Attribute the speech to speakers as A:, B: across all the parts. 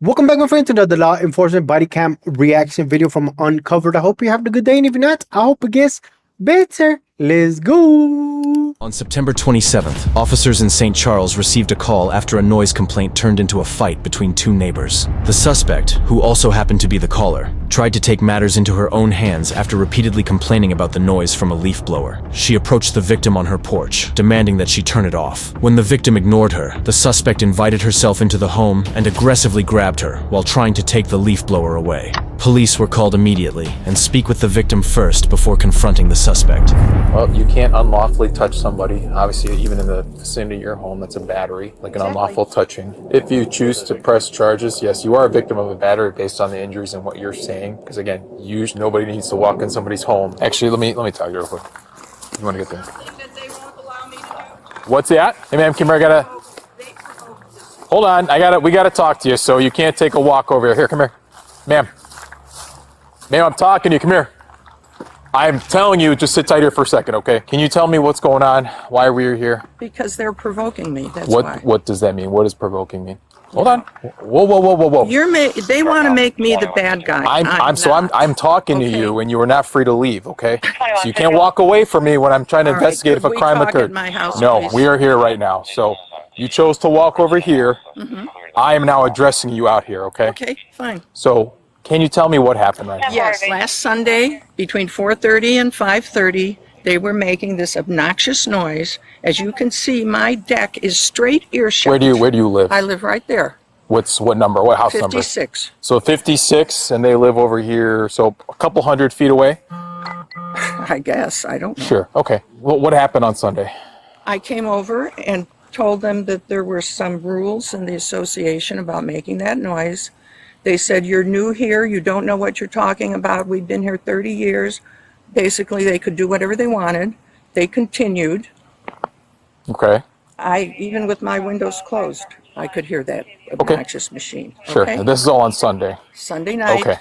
A: Welcome back, my friend, to the law enforcement body cam reaction video from Uncovered. I hope you have a good day, and if you're not, I hope it gets better. Let's go.
B: On September 27th, officers in St. Charles received a call after a noise complaint turned into a fight between two neighbors. The suspect, who also happened to be the caller, tried to take matters into her own hands after repeatedly complaining about the noise from a leaf blower. She approached the victim on her porch, demanding that she turn it off. When the victim ignored her, the suspect invited herself into the home and aggressively grabbed her while trying to take the leaf blower away. Police were called immediately and speak with the victim first before confronting the suspect.
C: Well, you can't unlawfully touch somebody. Obviously, even in the vicinity of your home, that's a battery, like an unlawful touching. If you choose to press charges, yes, you are a victim of a battery based on the injuries and what you're saying. Because again, nobody needs to walk in somebody's home. Actually, let me talk to you real quick. You want to get there? What's that? Hey, ma'am, come here. Hold on. We gotta talk to you. So you can't take a walk over here. Here, come here, ma'am. Ma'am, I'm talking to you. Come here. I'm telling you, just sit tight here for a second, okay? Can you tell me what's going on? Why are we here?
D: Because they're provoking me. That's why.
C: What does that mean? What does provoking mean? Hold on. Whoa.
D: They want to make me the bad guy.
C: I'm talking to you, and you are not free to leave, okay? So you can't walk away from me when I'm trying to investigate if a crime occurred. No, we are here right now. So you chose to walk over here. I am now addressing you out here, okay?
D: Okay, fine.
C: So can you tell me what happened right now?
D: Yes, last Sunday between 4:30 and 5:30, they were making this obnoxious noise. As you can see, my deck is straight earshot.
C: Where do you live?
D: I live right there.
C: What number? What house number?
D: 56.
C: So 56, and they live over here, so a couple 100 feet away?
D: I guess. I don't know.
C: Sure. Okay. Well, what happened on Sunday?
D: I came over and told them that there were some rules in the association about making that noise. They said, you're new here, you don't know what you're talking about, we've been here 30 years. Basically, they could do whatever they wanted. They continued.
C: Okay.
D: Even with my windows closed, I could hear that obnoxious machine.
C: Sure.
D: Okay?
C: And this is all on Sunday.
D: Sunday night.
C: Okay.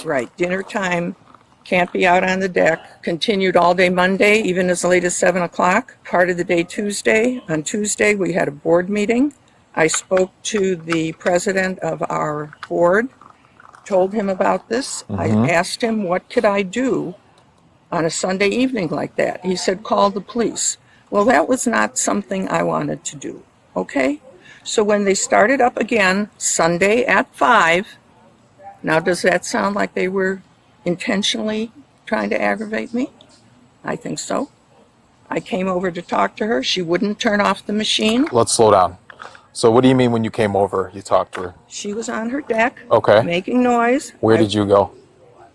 D: Right, dinner time, can't be out on the deck. Continued all day Monday, even as late as 7 o'clock. Part of the day Tuesday. On Tuesday, we had a board meeting. I spoke to the president of our board, told him about this. I asked him, what could I do on a Sunday evening like that? He said, call the police. Well, that was not something I wanted to do, okay? So when they started up again, Sunday at 5, now does that sound like they were intentionally trying to aggravate me? I think so. I came over to talk to her. She wouldn't turn off the machine.
C: Let's slow down. So what do you mean when you came over, you talked to her?
D: She was on her deck,
C: Okay.
D: making noise.
C: Where did you go?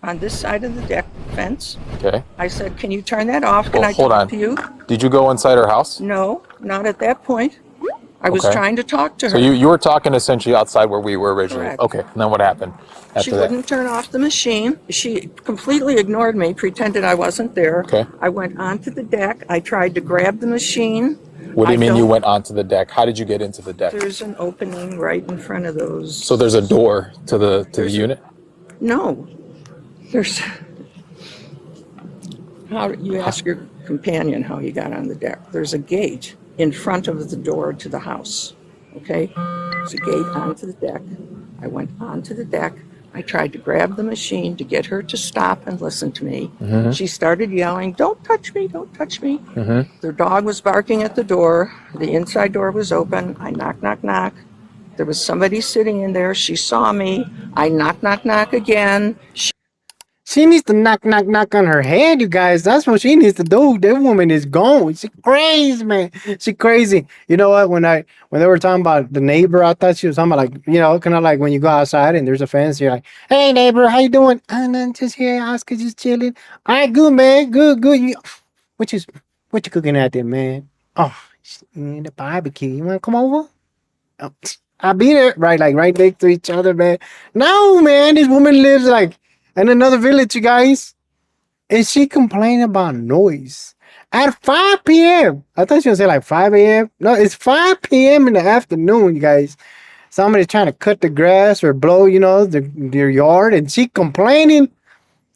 D: On this side of the deck fence.
C: Okay.
D: I said, can you turn that off? Can
C: Well,
D: I
C: hold
D: talk
C: on.
D: to you?
C: Did you go inside her house?
D: No, not at that point. I was
C: Okay.
D: trying to talk to her.
C: So you were talking essentially outside where we were originally.
D: Correct.
C: Okay. And then what happened
D: She
C: after that?
D: wouldn't turn off the machine. She completely ignored me, pretended I wasn't there.
C: Okay.
D: I went onto the deck. I tried to grab the machine.
C: What do you
D: I
C: mean you
D: don't-
C: went onto the deck? How did you get into the deck?
D: There's an opening right in front of those.
C: So there's a door to the unit?
D: No, there's. How you ask your companion how he got on the deck? There's a gate in front of the door to the house. Okay, there's a gate onto the deck. I went onto the deck. I tried to grab the machine to get her to stop and listen to me. She started yelling, "Don't touch me! Don't touch me!" Their dog was barking at the door. The inside door was open. I knock, knock, knock. There was somebody sitting in there. She saw me. I knock, knock, knock again.
A: She needs to knock on her head, you guys. That's what she needs to do. That woman is gone. She crazy, man. She crazy. You know what? When they were talking about the neighbor, I thought she was talking about, like, you know, kind of like when you go outside and there's a fence. You're like, "Hey, neighbor, how you doing?" "Oh, nothing, just here, Oscar, just chilling." "All right, good, man. Good. What you cooking out there, man?" "Oh, the barbecue. You want to come over?" "Oh, I'll be there." Right, like right next to each other, man. No, man. This woman lives like in another village, you guys. And she complained about noise at 5 p.m. I thought she was saying like 5 a.m. No, it's 5 p.m. in the afternoon, you guys. Somebody's trying to cut the grass or blow, you know, their yard. And she complaining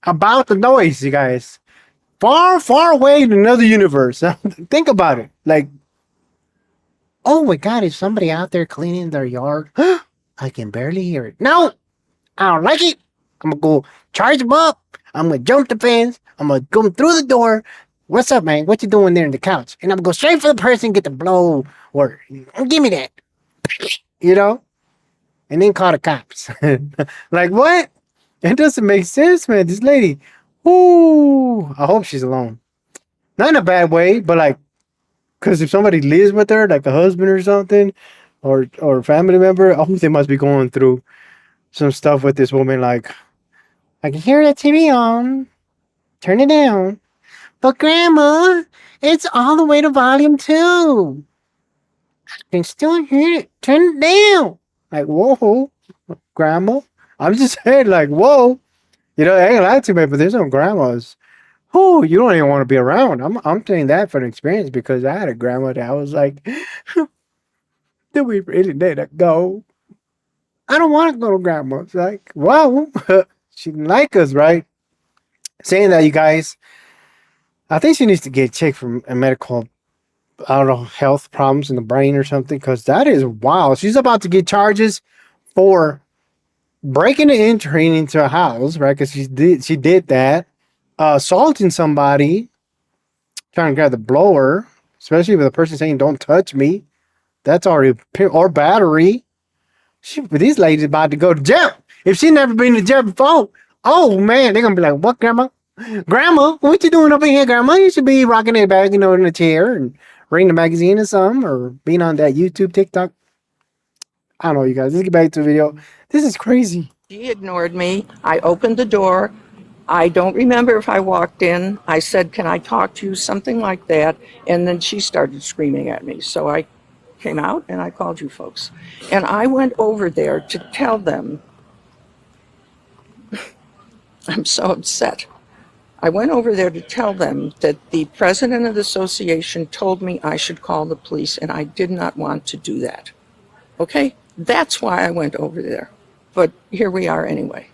A: about the noise, you guys. Far, far away in another universe. Think about it. Like, oh my God, is somebody out there cleaning their yard? I can barely hear it. No, I don't like it. I'm gonna go charge him up. I'm gonna jump the fence. I'm gonna come through the door. What's up, man? What you doing there in the couch? And I'm gonna go straight for the person, get the blow, or give me that. You know? And then call the cops. Like, what? It doesn't make sense, man. This lady. Ooh. I hope she's alone. Not in a bad way, but like, because if somebody lives with her, like a husband or something, or a family member, oh, they must be going through some stuff with this woman. Like, I can hear that TV on. Turn it down. But Grandma, it's all the way to volume 2. I can still hear it. Turn it down. Like, whoa, Grandma. I'm just saying, like, whoa. You know, I ain't gonna lie to me, but there's some grandmas who you don't even want to be around. I'm saying that for an experience because I had a grandma that I was like, did we really let her go? I don't want to go to grandma's. Like, wow. She didn't like us, right? Saying that, you guys, I think she needs to get checked for a medical, I don't know, health problems in the brain or something, because that is wild. She's about to get charges for breaking and entering into a house, right? Because she did that. Assaulting somebody, trying to grab the blower, especially with a person saying, don't touch me. That's already, or battery. These ladies about to go to jail. If she never been to jail before, oh man, they're gonna be like, what, Grandma? Grandma, what you doing up in here, Grandma? You should be rocking that bag, in a chair and reading the magazine or something, or being on that YouTube, TikTok. I don't know, you guys. Let's get back to the video. This is crazy.
D: She ignored me. I opened the door. I don't remember if I walked in. I said, can I talk to you? Something like that. And then she started screaming at me. So I came out and I called you folks. And I went over there to tell them. I'm so upset. I went over there to tell them that the president of the association told me I should call the police, and I did not want to do that. Okay? That's why I went over there. But here we are anyway.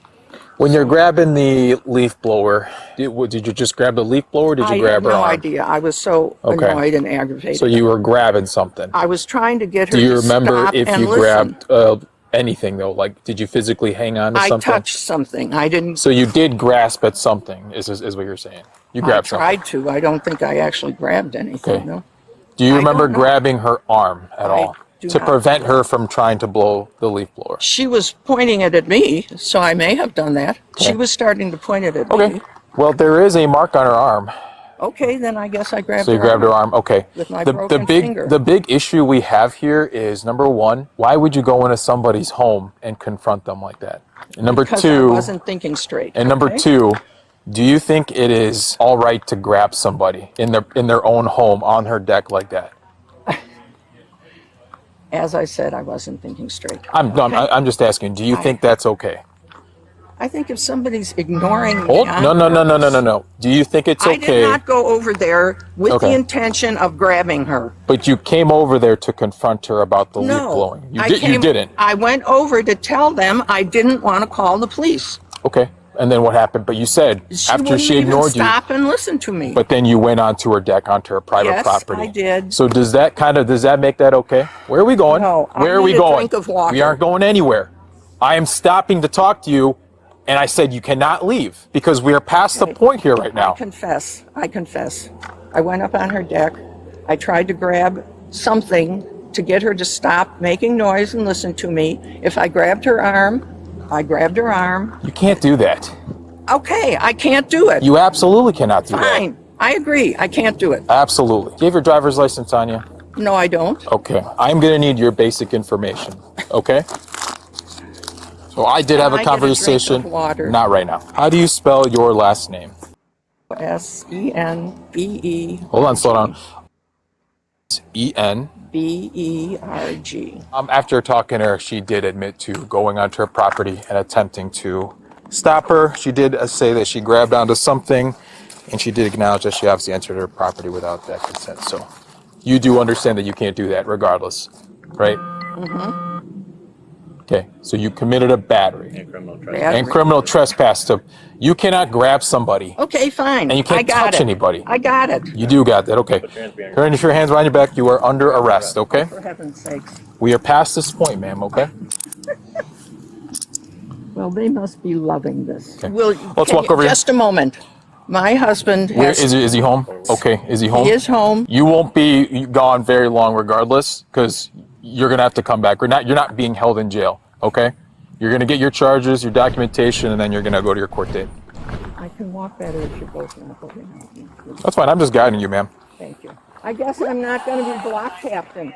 C: When you're grabbing the leaf blower, did you just grab the leaf blower or did you grab her arm?
D: I had no idea. I was so annoyed and aggravated.
C: So you were grabbing something.
D: I was trying to get her
C: to stop. Do you remember
D: stop
C: if
D: and
C: you
D: listen.
C: grabbed anything though? Like, did you physically hang on to something?
D: I touched something. I didn't.
C: So you did grasp at something, is what you're saying? You grabbed something.
D: I tried to. I don't think I actually grabbed anything.
C: Okay.
D: No.
C: Do you remember grabbing her arm at all to
D: not
C: prevent her from trying to blow the leaf blower?
D: She was pointing it at me, so I may have done that.
C: Okay.
D: She was starting to point it at
C: Okay.
D: me.
C: Well, there is a mark on her arm.
D: Okay, then I guess I grabbed her
C: So you grabbed her arm. Okay.
D: with my broken finger.
C: The big issue we have here is, number one, why would you go into somebody's home and confront them like that? And number
D: because
C: two,
D: I wasn't thinking straight.
C: And number two, do you think it is all right to grab somebody in their own home on her deck like that?
D: As I said, I wasn't thinking straight.
C: I'm just asking. Do you think that's okay?
D: I think if somebody's ignoring me,
C: No. Do you think it's okay?
D: I did not go over there with the intention of grabbing her.
C: But you came over there to confront her about the leaf blowing. You didn't.
D: I went over to tell them I didn't want to call the police.
C: Okay. And then what happened? But you said after she ignored you,
D: stop and listen to me.
C: But then you went onto her deck, onto her private property.
D: Yes, I did.
C: So does that make that okay? Where are we going?
D: No,
C: Where are we going?
D: Drink of water.
C: We aren't going anywhere. I am stopping to talk to you, and I said you cannot leave because we are past the point here right now.
D: I confess. I went up on her deck. I tried to grab something to get her to stop making noise and listen to me. If I grabbed her arm, I grabbed her arm.
C: You can't do that.
D: Okay, I can't do it.
C: You absolutely cannot do that.
D: Fine. I agree. I can't do it.
C: Absolutely. Do you have your driver's license on you?
D: No, I don't.
C: Okay. I'm going to need your basic information. Okay? So I did have a conversation. Not right now. How do you spell your last name?
D: S-E-N-B-E.
C: Hold on, slow down. E-N.
D: B-E-R-G.
C: After talking to her, she did admit to going onto her property and attempting to stop her. She did say that she grabbed onto something, and she did acknowledge that she obviously entered her property without that consent. So you do understand that you can't do that regardless, right? Mm-hmm. Okay, so you committed a battery. And criminal trespass. You cannot grab somebody.
D: Okay, fine.
C: And you can't touch anybody.
D: I got it.
C: You do got that, okay. Turn your hands behind your back. You are under arrest, okay?
D: For heaven's sakes.
C: We are past this point, ma'am, okay?
D: Well, they must be loving this.
C: Okay.
D: Will,
C: Let's walk over here.
D: Just a moment. My husband
C: Where
D: has...
C: is he home? Okay, is he home?
D: He is home.
C: You won't be gone very long regardless, because you're going to have to come back. You're not being held in jail, okay? You're going to get your charges, your documentation, and then you're going to go to your court date.
D: I can walk better if you're both not holding.
C: That's fine. I'm just guiding you, ma'am.
D: Thank you. I guess I'm not going to be block captain.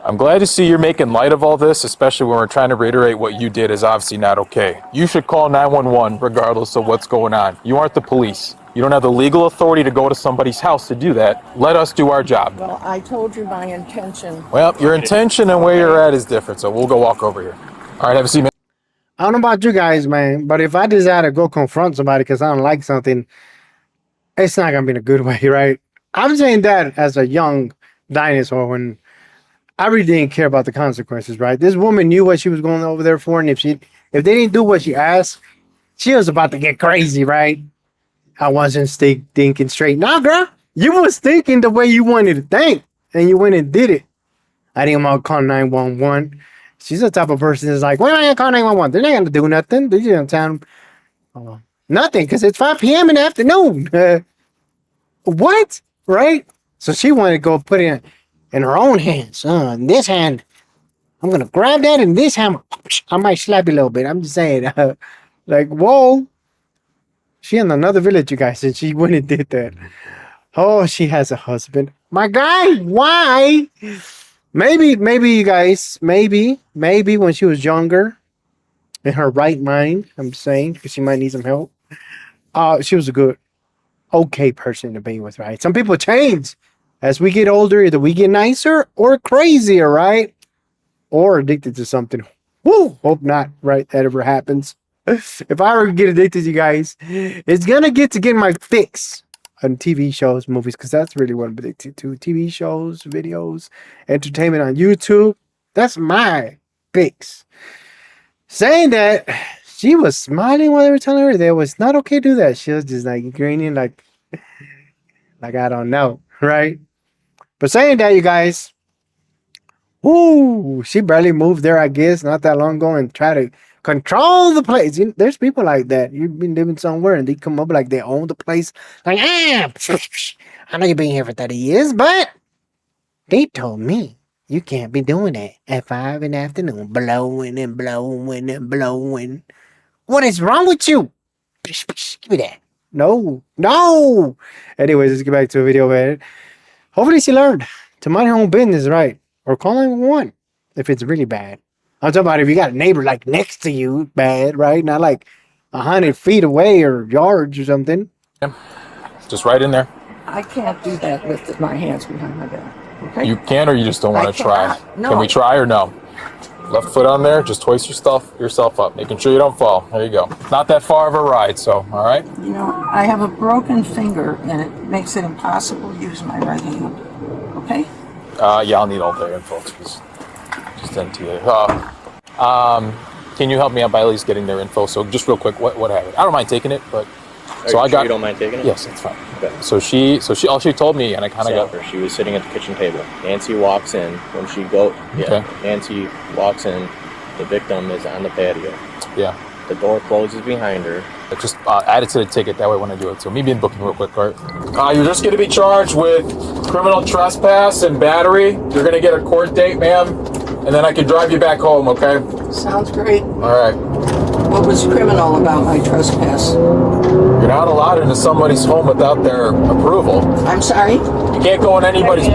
C: I'm glad to see you're making light of all this, especially when we're trying to reiterate what you did is obviously not okay. You should call 911 regardless of what's going on. You aren't the police. You don't have the legal authority to go to somebody's house to do that. Let us do our job.
D: Well, I told you my intention.
C: Well, your intention and where you're at is different, so we'll go walk over here. All right, have a seat, man.
A: I don't know about you guys, man, but if I decide to go confront somebody because I don't like something, it's not gonna be in a good way, right? I'm saying that as a young dinosaur when I really didn't care about the consequences, right? This woman knew what she was going over there for, and if they didn't do what she asked, she was about to get crazy, right? I wasn't thinking straight. Nah, girl, you was thinking the way you wanted to think, and you went and did it. I didn't want to call 911. She's the type of person that's like, why am I gonna call 911? They're not gonna do nothing. They're just gonna tell them nothing because it's 5 p.m. in the afternoon. What? Right? So she wanted to go put it in her own hands. In this hand, I'm gonna grab that. In this hand, I might slap you a little bit. I'm just saying, like, whoa. She in another village, you guys, and she went and did that. Oh, she has a husband. My guy, why? Maybe you guys, maybe when she was younger, in her right mind, I'm saying, because she might need some help. She was a good, okay person to be with, right? Some people change. As we get older, either we get nicer or crazier, right? Or addicted to something. Woo! Hope not, right? That ever happens. If I ever get addicted, you guys, it's gonna get my fix on TV shows, movies, because that's really what I'm addicted to. TV shows, videos, entertainment on YouTube. That's my fix. Saying that, she was smiling while they were telling her that it was not okay to do that. She was just like grinning, like I don't know, right? But saying that, you guys, ooh, she barely moved there, I guess, not that long ago, and try to control the place. You know, there's people like that. You've been living somewhere and they come up like they own the place. Like, I know you've been here for 30 years, but they told me you can't be doing that at 5 in the afternoon, blowing and blowing and blowing. What is wrong with you? Give me that. No. Anyways, let's get back to the video, man. Hopefully she learned to mind her own business, right? Or call 911 if it's really bad. I'm talking about if you got a neighbor like next to you, bad, right? Not like 100 feet away or yards or something.
C: Yeah. Just right in there.
D: I can't do that with my hands behind my back. Okay?
C: You can, or you just don't want to try?
D: No.
C: Can we try or no? Left foot on there, just hoist yourself up, making sure you don't fall. There you go. Not that far of a ride, so, all right?
D: You know, I have a broken finger, and it makes it impossible to use my right hand. Okay?
C: Yeah, I'll need all the info. Just NTA. Can you help me out by at least getting their info? So just real quick, what happened? I don't mind taking it, but
E: So I got. You don't mind taking it?
C: Yes, it's fine.
E: Okay.
C: So she all she told me, and I kind of got.
E: She was sitting at the kitchen table. Nancy walks in. When she
C: Okay.
E: Nancy walks in. The victim is on the patio.
C: Yeah.
E: The door closes behind her.
C: Just add it to the ticket that way when I do it. So me being booking real quick, all right? You're just going to be charged with criminal trespass and battery. You're going to get a court date, ma'am, and then I can drive you back home, okay?
D: Sounds great.
C: All right.
D: What was criminal about my trespass?
C: You're not allowed into somebody's home without their approval.
D: I'm sorry?
C: You can't go in anybody's...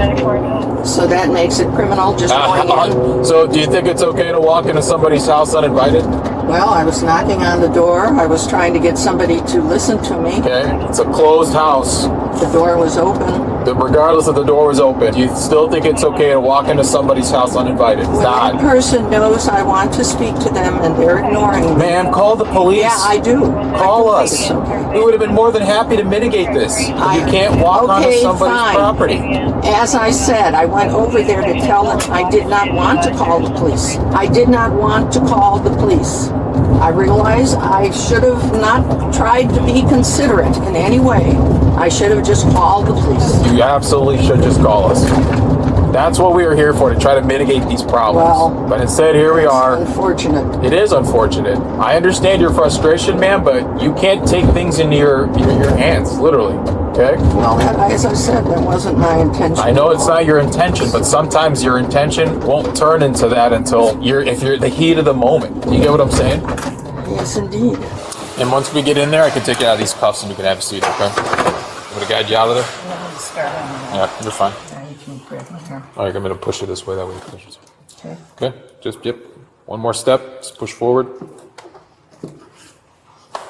D: So that makes it criminal just going in?
C: So do you think it's okay to walk into somebody's house uninvited?
D: Well, I was knocking on the door. I was trying to get somebody to listen to me.
C: Okay, it's a closed house.
D: The door was open.
C: Regardless if the door was open, do you still think it's okay to walk into somebody's house uninvited? It's
D: When
C: not.
D: that person knows I want to speak to them and they're ignoring me.
C: Ma'am, call the police.
D: Yeah, I do.
C: Call
D: I do
C: us.
D: think it's okay.
C: We would have been more than happy to mitigate this. You can't walk onto somebody's
D: fine.
C: property.
D: As I said, I went over there to tell them I did not want to call the police. I did not want to call the police. I realize I should have not tried to be considerate in any way. I should have just called the police.
C: You absolutely should just call us. That's what we are here for, to try to mitigate these problems.
D: Well,
C: but instead, here we are.
D: Unfortunate.
C: It is unfortunate. I understand your frustration, man, but you can't take things into your hands, literally. Okay?
D: Well, as I said, that wasn't my intention.
C: I know it's not your intention, but sometimes your intention won't turn into that until if you're the heat of the moment. You get what I'm saying?
D: Yes, indeed.
C: And once we get in there, I can take you out of these cuffs and you can have a seat, okay? I'm gonna guide you out of there. Yeah, you're fine. All right, I'm gonna push you this way. That way you push it.
D: Okay.
C: Okay, just, yep. One more step, just push forward.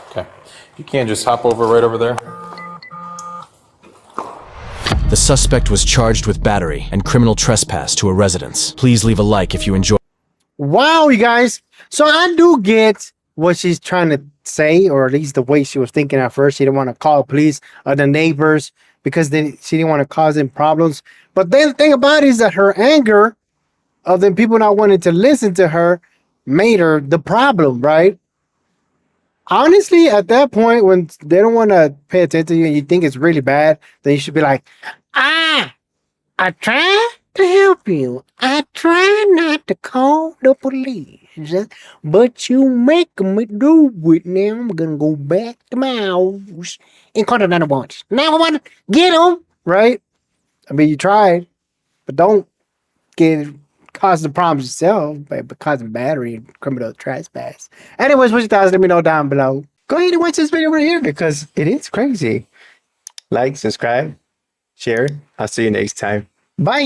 C: Okay, if you can, just hop over right over there.
B: The suspect was charged with battery and criminal trespass to a residence. Please leave a like if you enjoy.
A: Wow, you guys. So I do get what she's trying to say, or at least the way she was thinking at first. She didn't want to call police or the neighbors because she didn't want to cause them problems. But then the thing about it is that her anger of them people not wanting to listen to her made her the problem, right? Honestly, at that point, when they don't want to pay attention to you and you think it's really bad, then you should be like, I try to help you. I try not to call the police, but you make me do it. Now I'm gonna go back to my house and call the 911. 911, get him, right? I mean, you tried, but don't cause the problems yourself by causing battery and criminal trespass. Anyways, what you thoughts? Let me know down below. Go ahead and watch this video right here because it is crazy. Like, subscribe, share. I'll see you next time. Bye.